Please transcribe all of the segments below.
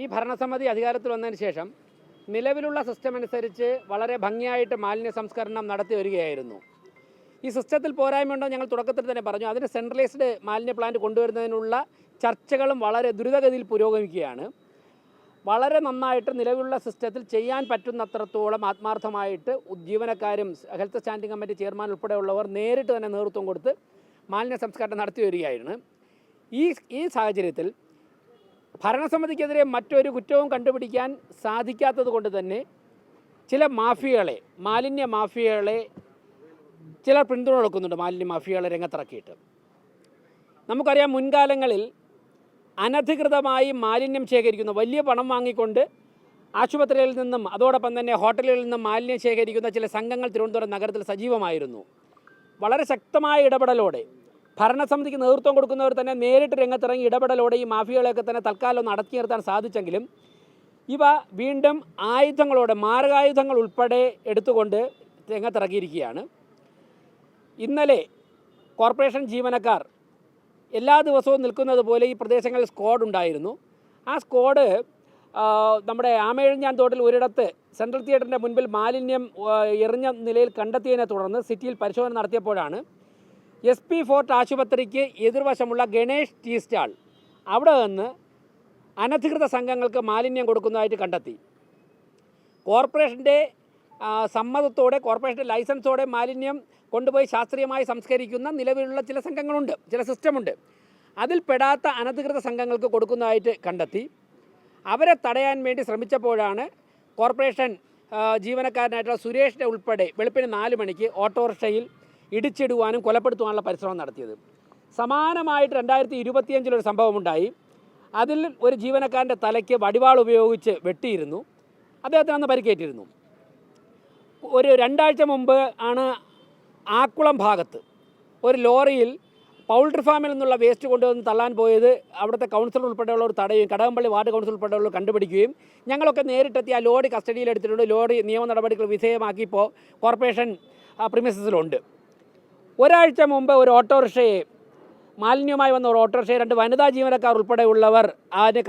ഈ ഭരണസമിതി അധികാരത്തിൽ വന്നതിന് ശേഷം നിലവിലുള്ള സിസ്റ്റം അനുസരിച്ച് വളരെ ഭംഗിയായിട്ട് മാലിന്യ സംസ്കരണം നടത്തി വരികയായിരുന്നു. ഈ സിസ്റ്റത്തിൽ പോരായ്മയുണ്ടോ ഞങ്ങൾ തുടക്കത്തിൽ തന്നെ പറഞ്ഞു. അതിന് സെൻട്രലൈസ്ഡ് മാലിന്യ പ്ലാന്റ് കൊണ്ടുവരുന്നതിനുള്ള ചർച്ചകളും വളരെ ദ്രുതഗതിയിൽ പുരോഗമിക്കുകയാണ്. വളരെ നന്നായിട്ട് നിലവിലുള്ള സിസ്റ്റത്തിൽ ചെയ്യാൻ പറ്റുന്നത്രത്തോളം ആത്മാർത്ഥമായിട്ട് ജീവനക്കാരും ഹെൽത്ത് സ്റ്റാൻഡിംഗ് കമ്മിറ്റി ചെയർമാൻ ഉൾപ്പെടെയുള്ളവർ നേരിട്ട് തന്നെ നേതൃത്വം കൊടുത്ത് മാലിന്യ സംസ്കരണം നടത്തി വരികയായിരുന്നു. ഈ സാഹചര്യത്തിൽ ഭരണസമിതിക്കെതിരെ മറ്റൊരു കുറ്റവും കണ്ടുപിടിക്കാൻ സാധിക്കാത്തത് കൊണ്ട് തന്നെ ചില മാലിന്യ മാഫിയകളെ ചിലർ പിന്തുണ കൊടുക്കുന്നുണ്ട്. മാലിന്യ മാഫിയകളെ രംഗത്തിറക്കിയിട്ട് നമുക്കറിയാം, മുൻകാലങ്ങളിൽ അനധികൃതമായി മാലിന്യം ശേഖരിക്കുന്ന, വലിയ പണം വാങ്ങിക്കൊണ്ട് ആശുപത്രികളിൽ നിന്നും അതോടൊപ്പം തന്നെ ഹോട്ടലുകളിൽ നിന്നും മാലിന്യം ശേഖരിക്കുന്ന ചില സംഘങ്ങൾ തിരുവനന്തപുരം നഗരത്തിൽ സജീവമായിരുന്നു. വളരെ ശക്തമായ ഇടപെടലോടെ ഭരണസമിതിക്ക് നേതൃത്വം കൊടുക്കുന്നവർ തന്നെ നേരിട്ട് രംഗത്തിറങ്ങി ഇടപെടലോടെ ഈ മാഫിയകളെയൊക്കെ തന്നെ തൽക്കാലം ഒന്ന് അടക്കി നിർത്താൻ സാധിച്ചെങ്കിലും ഇവ വീണ്ടും ആയുധങ്ങളോടെ, മാരകായുധങ്ങൾ ഉൾപ്പെടെ എടുത്തുകൊണ്ട് രംഗത്തിറക്കിയിരിക്കുകയാണ്. ഇന്നലെ കോർപ്പറേഷൻ ജീവനക്കാർ എല്ലാ ദിവസവും നിൽക്കുന്നത് പോലെ ഈ പ്രദേശങ്ങളിൽ സ്ക്വാഡ് ഉണ്ടായിരുന്നു. ആ സ്ക്വാഡ് നമ്മുടെ ആമയിഴഞ്ഞാൻ തോട്ടിൽ ഒരിടത്ത് സെൻട്രൽ തിയേറ്ററിൻ്റെ മുൻപിൽ മാലിന്യം എറിഞ്ഞ നിലയിൽ കണ്ടെത്തിയതിനെ തുടർന്ന് സിറ്റിയിൽ പരിശോധന നടത്തിയപ്പോഴാണ് SP ഫോർട്ട് ആശുപത്രിക്ക് എതിർവശമുള്ള ഗണേഷ് ടീ സ്റ്റാൾ അവിടെ നിന്ന് അനധികൃത സംഘങ്ങൾക്ക് മാലിന്യം കൊടുക്കുന്നതായിട്ട് കണ്ടെത്തി. കോർപ്പറേഷൻ്റെ സമ്മതത്തോടെ, കോർപ്പറേഷൻ്റെ ലൈസൻസോടെ മാലിന്യം കൊണ്ടുപോയി ശാസ്ത്രീയമായി സംസ്കരിക്കുന്ന നിലവിലുള്ള ചില സംഘങ്ങളുണ്ട്, ചില സിസ്റ്റമുണ്ട്. അതിൽ പെടാത്ത അനധികൃത സംഘങ്ങൾക്ക് കൊടുക്കുന്നതായിട്ട് കണ്ടെത്തി. അവരെ തടയാൻ വേണ്ടി ശ്രമിച്ചപ്പോഴാണ് കോർപ്പറേഷൻ ജീവനക്കാരനായിട്ടുള്ള സുരേഷിനെ ഉൾപ്പെടെ വെളുപ്പിന് 4 മണിക്ക് ഓട്ടോറിക്ഷയിൽ ഇടിച്ചിടുവാനും കൊലപ്പെടുത്തുവാനുള്ള പരിശ്രമം നടത്തിയത്. സമാനമായിട്ട് 2025 സംഭവമുണ്ടായി. അതിൽ ഒരു ജീവനക്കാരൻ്റെ തലയ്ക്ക് വടിവാൾ ഉപയോഗിച്ച് വെട്ടിയിരുന്നു. അദ്ദേഹത്തിന് അന്ന് പരിക്കേറ്റിരുന്നു. ഒരു 2 ആഴ്ച മുമ്പ് ആണ് ആക്കുളം ഭാഗത്ത് ഒരു ലോറിയിൽ പൗൾട്രി ഫാമിൽ നിന്നുള്ള വേസ്റ്റ് കൊണ്ടുവന്ന് തള്ളാൻ പോയത് അവിടുത്തെ കൗൺസിലർ ഉൾപ്പെടെയുള്ളവർ തടയുകയും കടകംപള്ളി വാർഡ് കൗൺസിൽ ഉൾപ്പെടെയുള്ളവർ കണ്ടുപിടിക്കുകയും ഞങ്ങളൊക്കെ നേരിട്ടെത്തി ആ ലോറി കസ്റ്റഡിയിലെടുത്തിട്ടുണ്ട്. ലോറി നിയമ നടപടികൾ വിധേയമാക്കി ഇപ്പോൾ കോർപ്പറേഷൻ പ്രിമിസസിലുണ്ട്. ഒരാഴ്ച മുമ്പ് ഒരു ഓട്ടോറിക്ഷയെ, മാലിന്യവുമായി വന്ന ഒരു ഓട്ടോറിക്ഷയെ 2 വനിതാ ജീവനക്കാർ ഉൾപ്പെടെയുള്ളവർ അതിനെ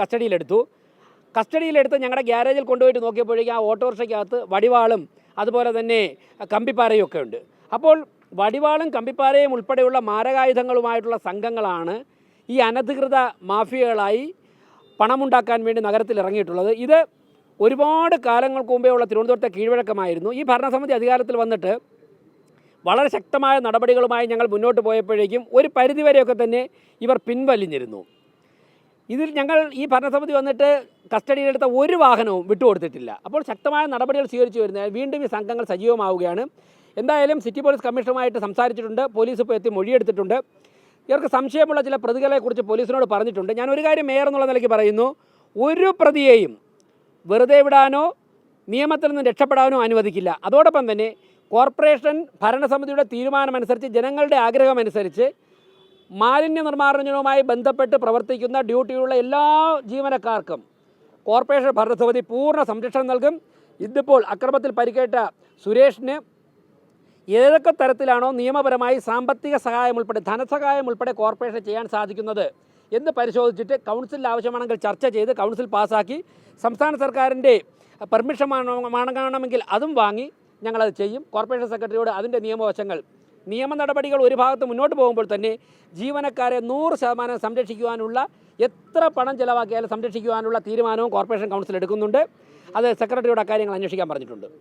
കസ്റ്റഡിയിലെടുത്ത് ഞങ്ങളുടെ ഗ്യാരേജിൽ കൊണ്ടുപോയിട്ട് നോക്കിയപ്പോഴേക്കും ആ ഓട്ടോറിക്ഷയ്ക്കകത്ത് വടിവാളും അതുപോലെ തന്നെ കമ്പിപ്പാരയും ഒക്കെ ഉണ്ട്. അപ്പോൾ വടിവാളും കമ്പിപ്പാരയും ഉൾപ്പെടെയുള്ള മാരകായുധങ്ങളുമായിട്ടുള്ള സംഘങ്ങളാണ് ഈ അനധികൃത മാഫിയകളായി പണമുണ്ടാക്കാൻ വേണ്ടി നഗരത്തിൽ ഇറങ്ങിയിട്ടുള്ളത്. ഇത് ഒരുപാട് കാലങ്ങൾക്ക് മുമ്പേ ഉള്ള തിരുവനന്തപുരത്തെ കീഴ്വഴക്കമായിരുന്നു. ഈ ഭരണസമിതി അധികാരത്തിൽ വന്നിട്ട് വളരെ ശക്തമായ നടപടികളുമായി ഞങ്ങൾ മുന്നോട്ട് പോയപ്പോഴേക്കും ഒരു പരിധിവരെയൊക്കെ തന്നെ ഇവർ പിൻവലിഞ്ഞിരുന്നു. ഇതിൽ ഞങ്ങൾ ഈ ഭരണസമിതി വന്നിട്ട് കസ്റ്റഡിയിലെടുത്ത ഒരു വാഹനവും വിട്ടുകൊടുത്തിട്ടില്ല. അപ്പോൾ ശക്തമായ നടപടികൾ സ്വീകരിച്ചു വരുന്നതിനാൽ വീണ്ടും ഈ സംഘങ്ങൾ സജീവമാവുകയാണ്. എന്തായാലും സിറ്റി പോലീസ് കമ്മീഷണറുമായിട്ട് സംസാരിച്ചിട്ടുണ്ട്. പോലീസ് ഇപ്പോൾ എത്തി മൊഴിയെടുത്തിട്ടുണ്ട്. ഇവർക്ക് സംശയമുള്ള ചില പ്രതികളെക്കുറിച്ച് പോലീസിനോട് പറഞ്ഞിട്ടുണ്ട്. ഞാൻ ഒരു കാര്യം മേയർ എന്നുള്ള നിലയ്ക്ക് പറയുന്നു, ഒരു പ്രതിയെയും വെറുതെ വിടാനോ നിയമത്തിൽ നിന്ന് രക്ഷപ്പെടാനോ അനുവദിക്കില്ല. അതോടൊപ്പം തന്നെ കോർപ്പറേഷൻ ഭരണസമിതിയുടെ തീരുമാനമനുസരിച്ച്, ജനങ്ങളുടെ ആഗ്രഹമനുസരിച്ച് മാലിന്യ നിർമ്മാർജ്ജനവുമായി ബന്ധപ്പെട്ട് പ്രവർത്തിക്കുന്ന ഡ്യൂട്ടിയുള്ള എല്ലാ ജീവനക്കാർക്കും കോർപ്പറേഷൻ ഭരണസമിതി പൂർണ്ണ സംരക്ഷണം നൽകും. ഇതിപ്പോൾ അക്രമത്തിൽ പരിക്കേറ്റ സുരേഷിന് ഏതൊക്കെ തരത്തിലാണോ നിയമപരമായി സാമ്പത്തിക സഹായം ഉൾപ്പെടെ, ധനസഹായം ഉൾപ്പെടെ കോർപ്പറേഷൻ ചെയ്യാൻ സാധിക്കുന്നത് എന്ന് പരിശോധിച്ചിട്ട് കൗൺസിലിൽ ആവശ്യമാണെങ്കിൽ ചർച്ച ചെയ്ത് കൗൺസിൽ പാസ്സാക്കി സംസ്ഥാന സർക്കാരിൻ്റെ പെർമിഷൻ വാങ്ങണമെങ്കിൽ അതും വാങ്ങി ഞങ്ങളത് ചെയ്യും. കോർപ്പറേഷൻ സെക്രട്ടറിയോട് അതിൻ്റെ നിയമ നടപടികൾ ഒരു ഭാഗത്ത് മുന്നോട്ട് പോകുമ്പോൾ തന്നെ ജീവനക്കാരെ 100% സംരക്ഷിക്കുവാനുള്ള, എത്ര പണം ചിലവാക്കിയാലും സംരക്ഷിക്കുവാനുള്ള തീരുമാനവും കോർപ്പറേഷൻ കൗൺസിൽ എടുക്കുന്നുണ്ട്. അത് സെക്രട്ടറിയോട് അക്കാര്യങ്ങൾ അന്വേഷിക്കാൻ പറഞ്ഞിട്ടുണ്ട്.